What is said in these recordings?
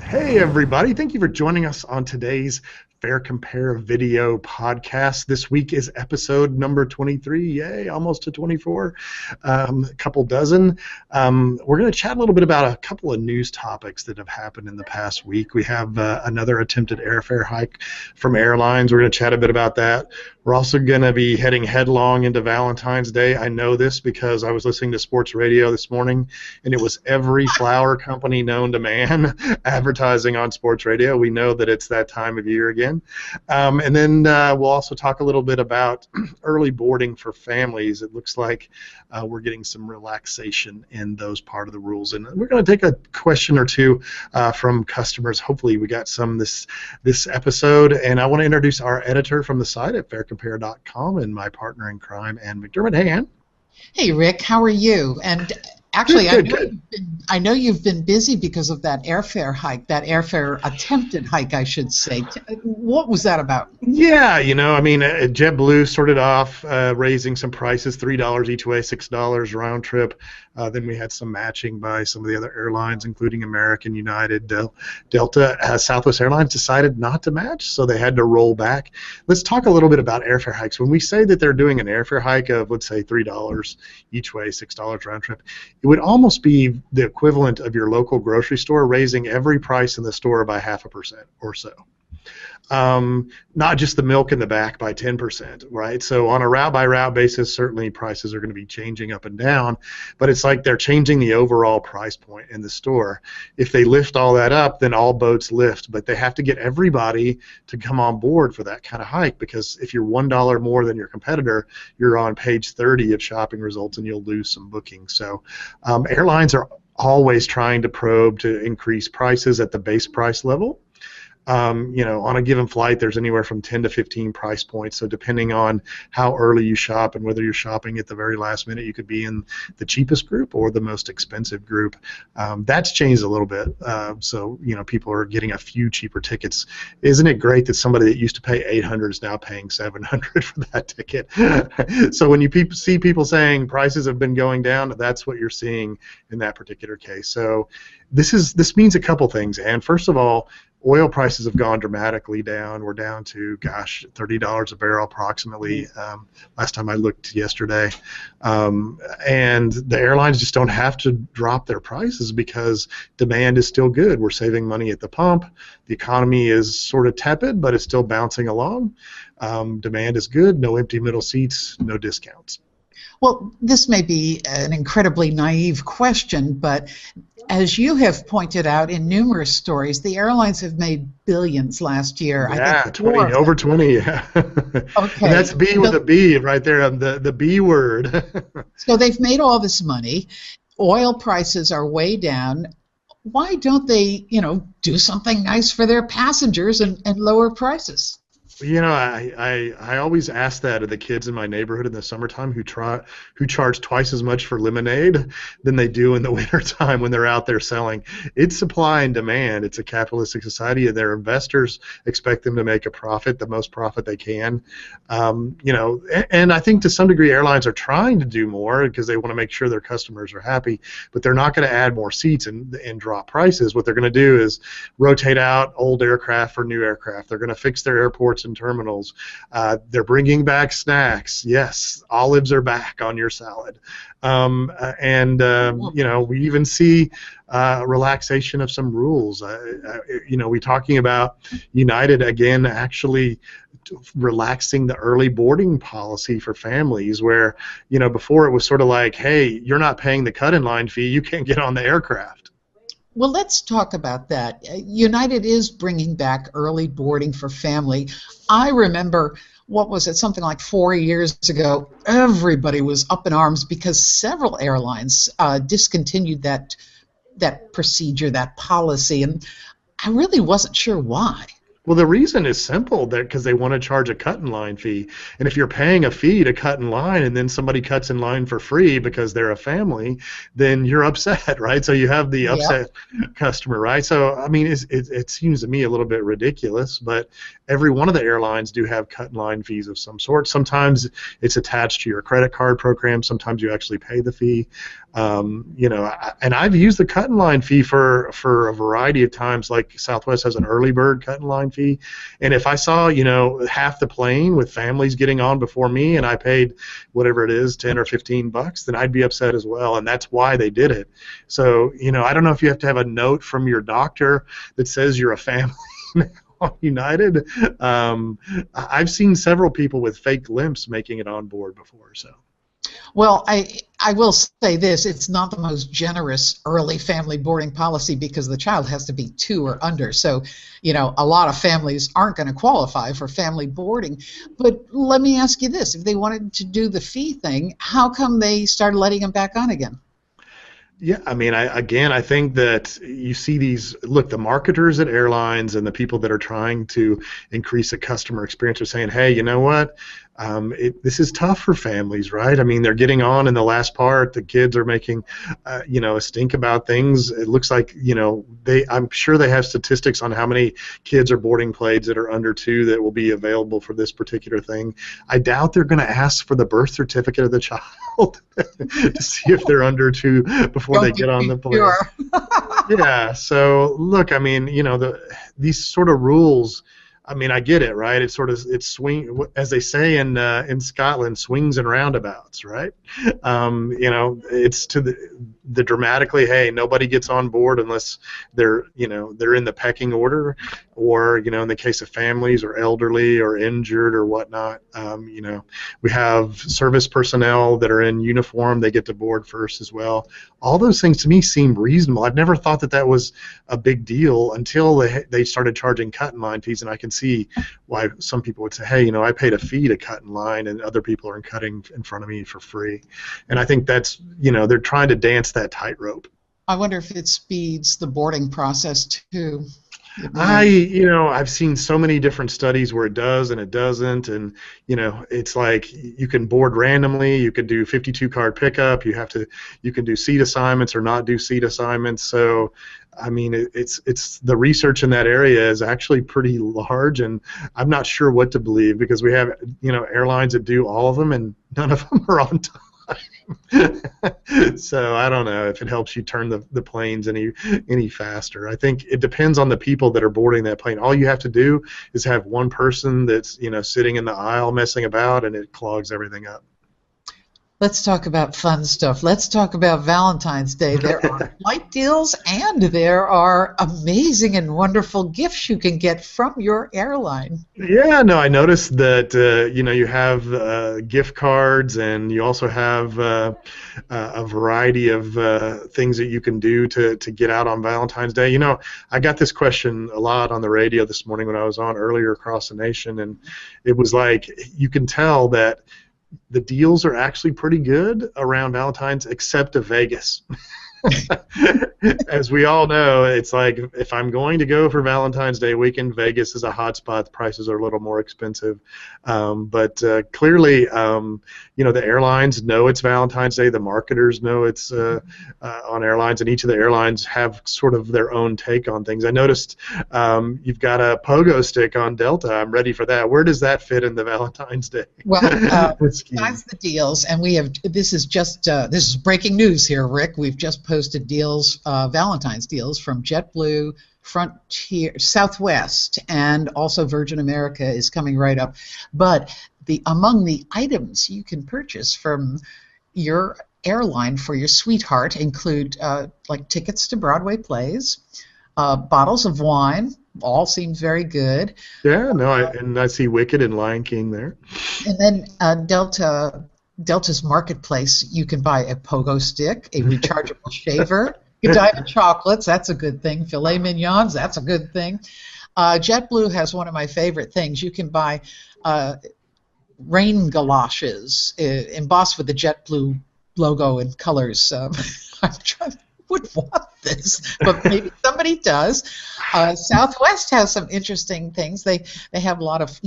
Hey, everybody. Thank you for joining us on today's FareCompare video podcast. This week is episode number 23. Yay, almost to 24. A couple dozen. We're going to chat a little bit about a couple of news topics that have happened in the past week. We have another attempted airfare hike from airlines. We're going to chat a bit about that. We're also going to be heading headlong into Valentine's Day. I know this because I was listening to sports radio this morning, and it was every flower company known to man advertising on sports radio. We know that it's that time of year again. And then we'll also talk a little bit about early boarding for families. It looks like we're getting some relaxation in those part of the rules. And we're going to take a question or two from customers. Hopefully we got some this episode. And I want to introduce our editor from the site at FareCompare.com and my partner in crime, Ann McDermott. Hey, Ann. Hey, Rick. How are you? And actually, I know you've been busy because of that airfare hike, that airfare attempted hike, I should say. What was that about? Yeah, JetBlue started off raising some prices, $3 each way, $6 round trip. Then we had some matching by some of the other airlines, including American, United, Delta. Southwest Airlines decided not to match, so they had to roll back. Let's talk a little bit about airfare hikes. When we say that they're doing an airfare hike of, let's say, $3 each way, $6 round trip, it would almost be the equivalent of your local grocery store raising every price in the store by 0.5% or so. Not just the milk in the back by 10%, right? So on a route-by-route basis, certainly prices are going to be changing up and down, but it's like they're changing the overall price point in the store. If they lift all that up, then all boats lift, but they have to get everybody to come on board for that kind of hike, because if you're $1 more than your competitor, you're on page 30 of shopping results and you'll lose some bookings. So airlines are always trying to probe to increase prices at the base price level. On a given flight, there's anywhere from 10 to 15 price points. So depending on how early you shop and whether you're shopping at the very last minute, you could be in the cheapest group or the most expensive group. That's changed a little bit. So people are getting a few cheaper tickets. Isn't it great that somebody that used to pay $800 is now paying $700 for that ticket? So when you see people saying prices have been going down, that's what you're seeing in that particular case. So this means a couple things. And first of all, oil prices have gone dramatically down. We're down to, $30 a barrel approximately last time I looked yesterday. And the airlines just don't have to drop their prices because demand is still good. We're saving money at the pump. The economy is sort of tepid, but it's still bouncing along. Demand is good. No empty middle seats, no discounts. Well, this may be an incredibly naive question, but as you have pointed out in numerous stories, the airlines have made billions last year. Yeah, over 20. Yeah. Okay. And that's B with a B right there, the B word. So they've made all this money. Oil prices are way down. Why don't they, do something nice for their passengers and lower prices? I always ask that of the kids in my neighborhood in the summertime who charge twice as much for lemonade than they do in the wintertime when they're out there selling. It's supply and demand. It's a capitalistic society, and their investors expect them to make a profit, the most profit they can. And I think to some degree airlines are trying to do more because they want to make sure their customers are happy, but they're not going to add more seats and drop prices. What they're going to do is rotate out old aircraft for new aircraft. They're going to fix their airports and terminals. They're bringing back snacks. Yes, olives are back on your salad. We even see relaxation of some rules. We're talking about United again actually relaxing the early boarding policy for families where, before it was sort of like, hey, you're not paying the cut-in line fee, you can't get on the aircraft. Well, let's talk about that. United is bringing back early boarding for family. I remember, what was it, something like 4 years ago, everybody was up in arms because several airlines discontinued that procedure, that policy, and I really wasn't sure why. Well, the reason is simple, that because they want to charge a cut in line fee. And if you're paying a fee to cut in line and then somebody cuts in line for free because they're a family, then you're upset, right? So you have the Yep. upset customer, right? So, I mean, it seems to me a little bit ridiculous, but every one of the airlines do have cut in line fees of some sort. Sometimes it's attached to your credit card program. Sometimes you actually pay the fee. And I've used the cut in line fee for a variety of times. Like Southwest has an early bird cut in line fee, and if I saw half the plane with families getting on before me, and I paid whatever it is, $10 or $15, then I'd be upset as well, and that's why they did it. So I don't know if you have to have a note from your doctor that says you're a family on United. I've seen several people with fake limps making it on board before, so. Well, I will say this, it's not the most generous early family boarding policy because the child has to be 2 or under. So, a lot of families aren't going to qualify for family boarding. But let me ask you this, if they wanted to do the fee thing, how come they started letting them back on again? Yeah, I mean, I think that you see the marketers at airlines and the people that are trying to increase the customer experience are saying, hey, you know what? This is tough for families, right? I mean, they're getting on in the last part. The kids are making, a stink about things. It looks like, I'm sure they have statistics on how many kids are boarding planes that are under 2 that will be available for this particular thing. I doubt they're going to ask for the birth certificate of the child to see if they're under 2 before they Don't be get on too the plane. sure. Yeah, so look, I mean, these sort of rules. I mean, I get it, right? It's swing, as they say in Scotland, swings and roundabouts, right? It's to the dramatically, hey, nobody gets on board unless they're in the pecking order, or in the case of families or elderly or injured or whatnot. We have service personnel that are in uniform; they get to board first as well. All those things to me seem reasonable. I've never thought that was a big deal until they started charging cut in line fees, and I can see why some people would say, hey, I paid a fee to cut in line, and other people are cutting in front of me for free. And I think that's, they're trying to dance that tightrope. I wonder if it speeds the boarding process too. I've seen so many different studies where it does and it doesn't, and it's like you can board randomly, you could do 52 card pickup, you can do seat assignments or not do seat assignments. So I mean, it's the research in that area is actually pretty large, and I'm not sure what to believe, because we have airlines that do all of them and none of them are on time. So I don't know if it helps you turn the planes any faster. I think it depends on the people that are boarding that plane. All you have to do is have one person that's sitting in the aisle messing about, and it clogs everything up. Let's talk about fun stuff. Let's talk about Valentine's Day. There are flight deals, and there are amazing and wonderful gifts you can get from your airline. Yeah, no, I noticed that you have gift cards, and you also have a variety of things that you can do to get out on Valentine's Day. I got this question a lot on the radio this morning when I was on earlier across the nation, and it was like, you can tell that the deals are actually pretty good around Valentine's, except to Vegas. As we all know, it's like, if I'm going to go for Valentine's Day weekend, Vegas is a hot spot. The prices are a little more expensive. But clearly, the airlines know it's Valentine's Day. The marketers know it's on airlines, and each of the airlines have sort of their own take on things. I noticed you've got a pogo stick on Delta. I'm ready for that. Where does that fit in the Valentine's Day? Well, besides the deals, and we have this is breaking news here, Rick. We've just posted deals, Valentine's deals from JetBlue, Frontier, Southwest, and also Virgin America is coming right up. But among the items you can purchase from your airline for your sweetheart include like tickets to Broadway plays, bottles of wine. All seems very good. Yeah, no, I see Wicked and Lion King there. And then Delta's Marketplace, you can buy a pogo stick, a rechargeable shaver, Godiva chocolates, that's a good thing, filet mignons, that's a good thing. JetBlue has one of my favorite things. You can buy rain galoshes embossed with the JetBlue logo and colors. I'm trying. Would want this, but maybe somebody does. Southwest has some interesting things. They have a lot of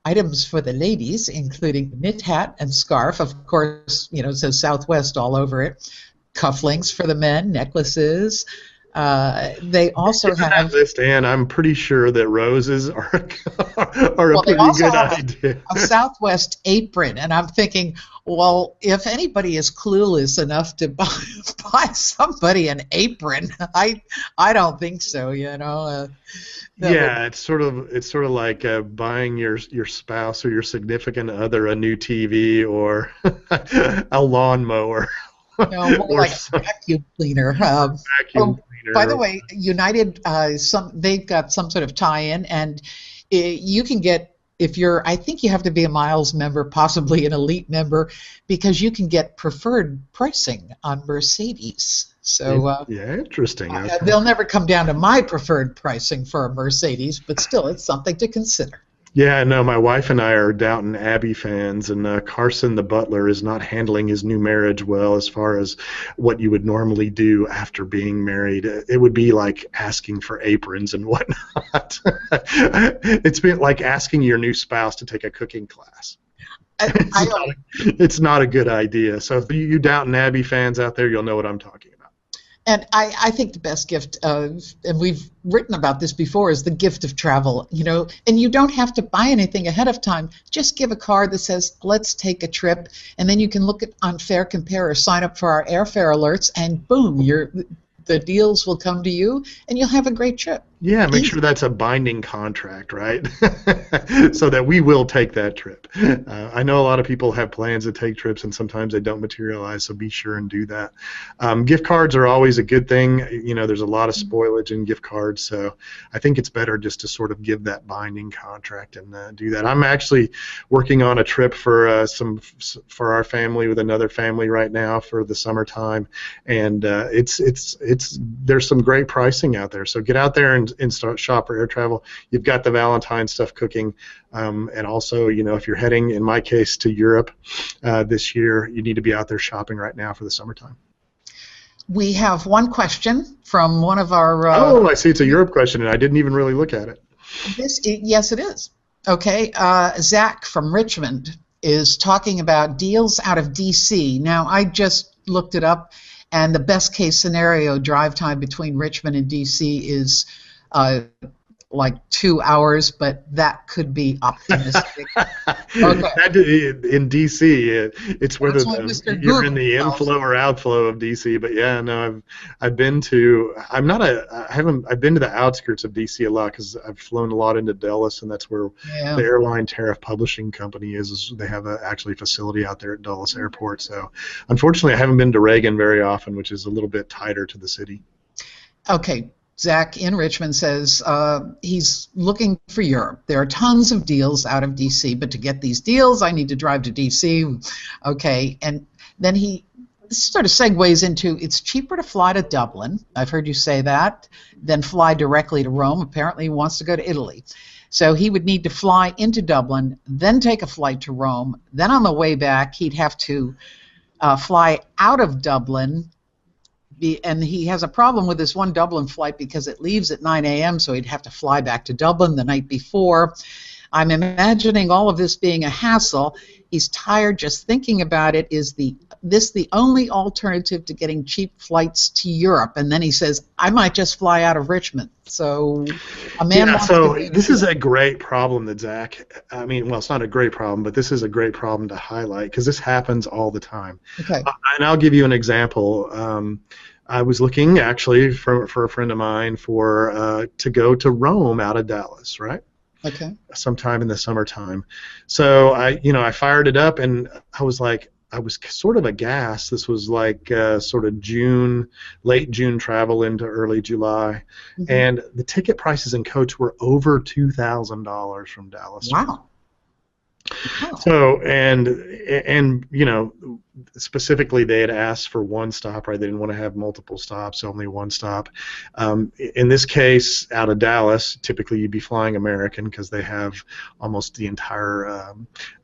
items for the ladies, including knit hat and scarf. Of course, it says Southwest all over it. Cufflinks for the men, necklaces. They also Given that have. list, Ann, I'm pretty sure that roses are are a Well, they pretty also good have idea. a Southwest apron, and I'm thinking, well, if anybody is clueless enough to buy somebody an apron, I don't think so. That would. Yeah, it's sort of like buying your spouse or your significant other a new TV or a lawnmower More or like some a vacuum cleaner. vacuum Oh, by the cleaner. way, United, they've got some sort of tie-in, and you can get if you're. I think you have to be a Miles member, possibly an Elite member, because you can get preferred pricing on Mercedes. So Yeah, interesting. Okay. they'll never come down to my preferred pricing for a Mercedes, but still, it's something to consider. Yeah, no, my wife and I are Downton Abbey fans, and Carson the butler is not handling his new marriage well as far as what you would normally do after being married. It would be like asking for aprons and whatnot. It's been like asking your new spouse to take a cooking class. I, It's I not, it's not a good idea. So if you Downton Abbey fans out there, you'll know what I'm talking about. And I think the best gift, and we've written about this before, is the gift of travel. And you don't have to buy anything ahead of time. Just give a card that says, "Let's take a trip," and then you can look at on FareCompare or sign up for our airfare alerts, and boom, the deals will come to you, and you'll have a great trip. Yeah, make Easy. sure that's a binding contract, right? So that we will take that trip. I know a lot of people have plans to take trips, and sometimes they don't materialize. So be sure and do that. Gift cards are always a good thing. There's a lot of spoilage in gift cards, so I think it's better just to sort of give that binding contract and do that. I'm actually working on a trip for for our family with another family right now for the summertime, and there's some great pricing out there. So get out there and start shop for air travel. You've got the Valentine stuff cooking, and also if you're heading, in my case, to Europe this year, you need to be out there shopping right now for the summertime. We have one question from one of our. Oh, I see. It's a Europe question, and I didn't even really look at it. Yes, it is. Okay, Zach from Richmond is talking about deals out of D.C. Now, I just looked it up, and the best case scenario drive time between Richmond and D.C. is like 2 hours, but that could be optimistic. Okay. In DC, it's whether That's what Mr. you're in Google the tells inflow or outflow of DC. But yeah, no, I've been to. I've been to the outskirts of DC a lot because I've flown a lot into Dulles, and that's where Yeah. the airline Tariff Publishing Company is. They have actually a facility out there at Dulles Airport. So unfortunately, I haven't been to Reagan very often, which is a little bit tighter to the city. Okay. Zach in Richmond says he's looking for Europe. There are tons of deals out of D.C., but to get these deals, I need to drive to D.C. Okay, and then he sort of segues into it's cheaper to fly to Dublin. I've heard you say that, than fly directly to Rome. Apparently he wants to go to Italy. So he would need to fly into Dublin, then take a flight to Rome. Then on the way back, he'd have to fly out of Dublin. And he has a problem with this one Dublin flight because it leaves at 9 a.m., so he'd have to fly back to Dublin the night before. I'm imagining all of this being a hassle. He's tired just thinking about it. Is this the only alternative to getting cheap flights to Europe? And then he says, I might just fly out of Richmond. So a man wants so to this is a great problem that Zach, I mean, well, it's not a great problem, but this is a great problem to highlight because this happens all the time. Okay. And I'll give you an example. I was looking actually for a friend of mine to go to Rome out of Dallas, right? Okay. Sometime in the summertime. So I fired it up and I was sort of aghast. This was like sort of late June travel into early July, and the ticket prices and coach were over $2,000 from Dallas. Wow. So and specifically they had asked for one stop, right? They didn't want to have multiple stops, only one stop. In this case, out of Dallas, typically you'd be flying American because they have almost the entire, I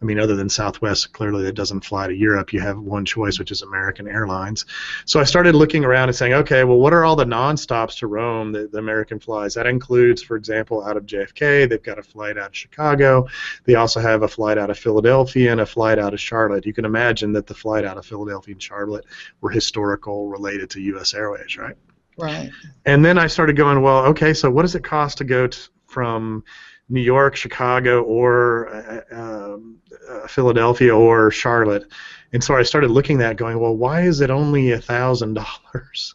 mean, other than Southwest, clearly that doesn't fly to Europe. You have one choice, which is American Airlines. So I started looking around and saying, okay, well, what are all the non-stops to Rome that the American flies? That includes, for example, out of JFK, they've got a flight out of Chicago. They also have a flight out of Philadelphia and a flight out of Charlotte. You can imagine that the flight out of Philadelphia and Charlotte were historical related to U.S. Airways, right? Right. And then I started going, well, okay, so what does it cost to go from New York, Chicago, or Philadelphia, or Charlotte? And so I started looking at that, going, well, why is it only $1,000?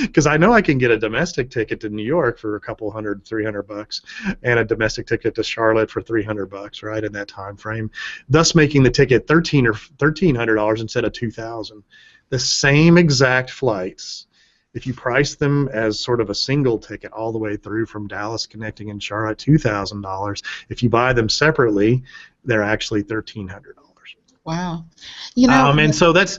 Because I know I can get a domestic ticket to New York for a couple hundred, $300, and a domestic ticket to Charlotte for $300, right, in that time frame, thus making the ticket $1,300 instead of $2,000. The same exact flights, if you price them as sort of a single ticket all the way through from Dallas connecting in Charlotte, $2,000. If you buy them separately, they're actually $1,300. Wow. You know, And so that's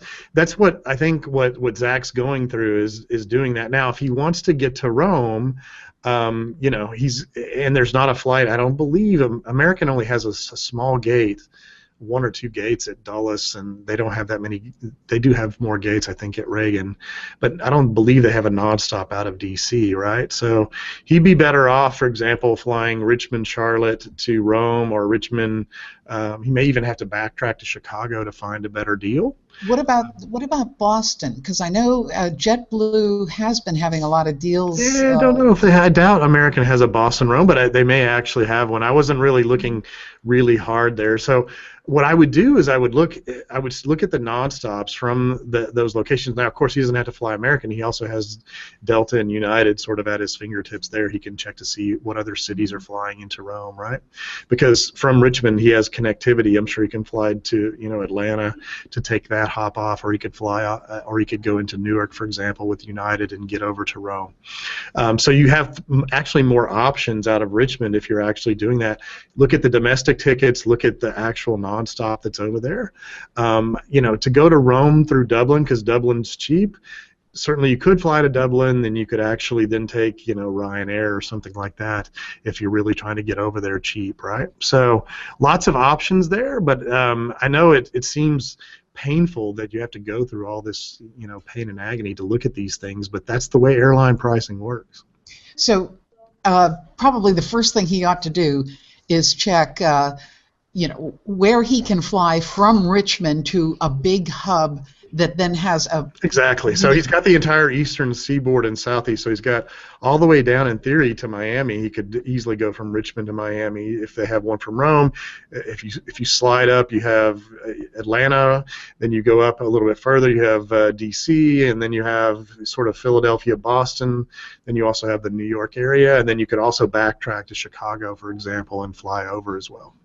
what I think what Zach's going through is doing that now. If he wants to get to Rome, you know, and there's not a flight. I don't believe American only has a small gate, one or two gates at Dulles, and they don't have that many. They do have more gates, I think, at Reagan, but I don't believe they have a nonstop out of D.C., right? So he'd be better off, for example, flying Richmond, Charlotte to Rome, or Richmond. He may even have to backtrack to Chicago to find a better deal. what about Boston? Because I know JetBlue has been having a lot of deals. Yeah, I don't know if I doubt American has a Boston Rome, but they may actually have one. I wasn't really looking really hard there. So what I would do is I would look at the nonstops from those locations. Now, of course, he doesn't have to fly American. He also has Delta and United sort of at his fingertips there. He can check to see what other cities are flying into Rome, right? Because from Richmond, he has connectivity. I'm sure he can fly to Atlanta to take that hop off, or he could fly or he could go into Newark, for example, with United and get over to Rome. So you have actually more options out of Richmond if you're actually doing that. Look at the domestic tickets. Look at the actual nonstop that's over there. To go to Rome through Dublin, because Dublin's cheap. Certainly, you could fly to Dublin, then you could actually then take Ryanair or something like that if you're really trying to get over there cheap, right? So lots of options there, but I know it seems painful that you have to go through all this pain and agony to look at these things, but that's the way airline pricing works. So probably the first thing he ought to do is check where he can fly from Richmond to a big hub that then has a... Exactly. So he's got the entire eastern seaboard and southeast. So he's got all the way down, in theory, to Miami. He could easily go from Richmond to Miami if they have one from Rome. If you slide up, you have Atlanta. Then you go up a little bit further, you have D.C., and then you have sort of Philadelphia, Boston. Then you also have the New York area, and then you could also backtrack to Chicago, for example, and fly over as well.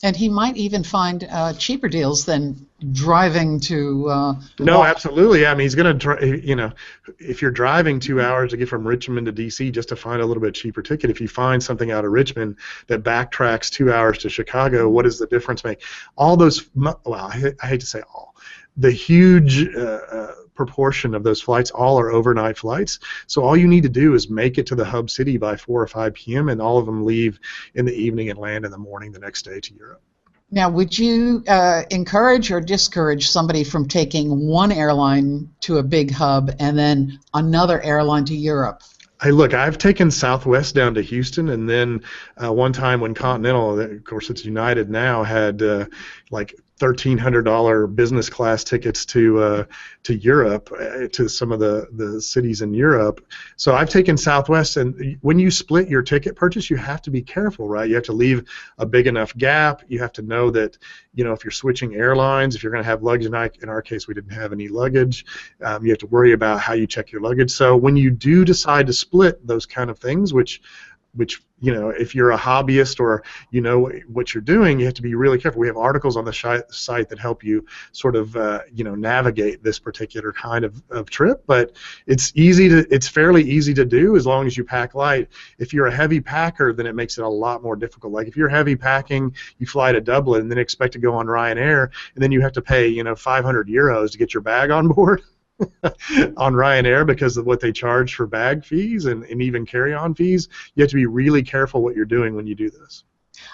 And he might even find cheaper deals than driving to... No, absolutely. I mean, he's going to, if you're driving 2 hours to get from Richmond to D.C. just to find a little bit cheaper ticket, if you find something out of Richmond that backtracks 2 hours to Chicago, what does the difference make? All those, well, I hate to say all, the huge proportion of those flights all are overnight flights. So all you need to do is make it to the hub city by 4 or 5 p.m. and all of them leave in the evening and land in the morning the next day to Europe. Now, would you encourage or discourage somebody from taking one airline to a big hub and then another airline to Europe? Hey, look, I've taken Southwest down to Houston, and then one time when Continental, of course it's United now, had like $1,300 business class tickets to Europe, to some of the cities in Europe. So I've taken Southwest, and when you split your ticket purchase, you have to be careful, right? You have to leave a big enough gap. You have to know that, if you're switching airlines, if you're going to have luggage, in our case we didn't have any luggage, you have to worry about how you check your luggage. So when you do decide to split those kind of things, which which, if you're a hobbyist or you know what you're doing, you have to be really careful. We have articles on the site that help you sort of navigate this particular kind of trip, but it's fairly easy to do as long as you pack light. If you're a heavy packer, then it makes it a lot more difficult. Like if you're heavy packing, you fly to Dublin and then expect to go on Ryanair, and then you have to pay 500 euros to get your bag on board. On Ryanair because of what they charge for bag fees and even carry-on fees. You have to be really careful what you're doing when you do this.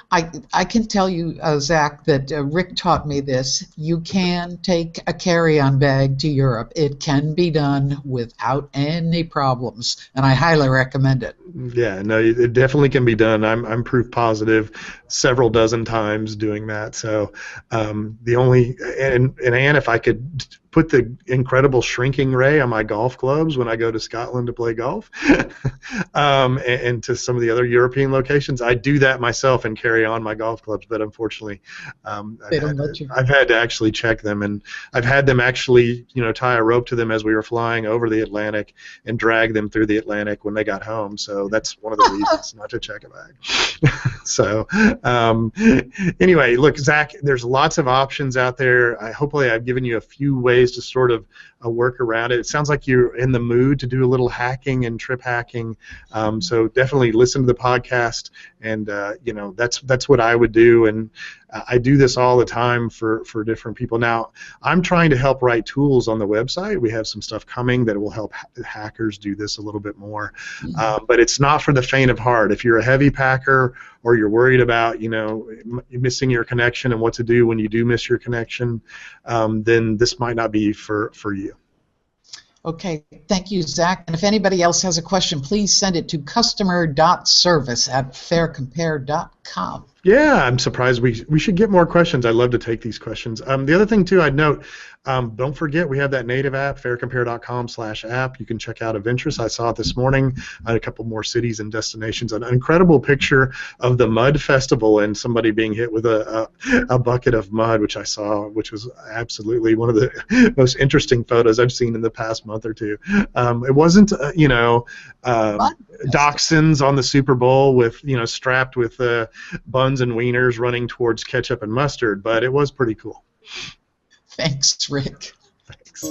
I can tell you, Zach, that Rick taught me this. You can take a carry-on bag to Europe. It can be done without any problems, and I highly recommend it. Yeah, no, it definitely can be done. I'm proof positive several dozen times doing that. So the only and Ann, if I could put the incredible shrinking ray on my golf clubs when I go to Scotland to play golf, and to some of the other European locations, I do that myself and carry on my golf clubs. But unfortunately, I've had to actually check them, and I've had them actually tie a rope to them as we were flying over the Atlantic and drag them through the Atlantic when they got home. So that's one of the reasons not to check a bag. So anyway, look, Zach, there's lots of options out there. Hopefully I've given you a few ways to sort of work around it. It sounds like you're in the mood to do a little hacking and trip hacking. So definitely listen to the podcast, and that's what I would do. And I do this all the time for different people. Now, I'm trying to help write tools on the website. We have some stuff coming that will help hackers do this a little bit more. But it's not for the faint of heart. If you're a heavy packer or you're worried about missing your connection and what to do when you do miss your connection, then this might not be for you. Okay, thank you, Zach. And if anybody else has a question, please send it to customer.service@faircompare.com. Yeah, I'm surprised. We should get more questions. I'd love to take these questions. The other thing, too, I'd note, don't forget we have that native app, faircompare.com/app. You can check out Adventures. I saw it this morning on a couple more cities and destinations. An incredible picture of the Mud Festival and somebody being hit with a bucket of mud, which I saw, which was absolutely one of the most interesting photos I've seen in the past month or two. It wasn't, dachshunds on the Super Bowl with, strapped with buns and wieners running towards ketchup and mustard, but it was pretty cool. Thanks, Rick. Thanks.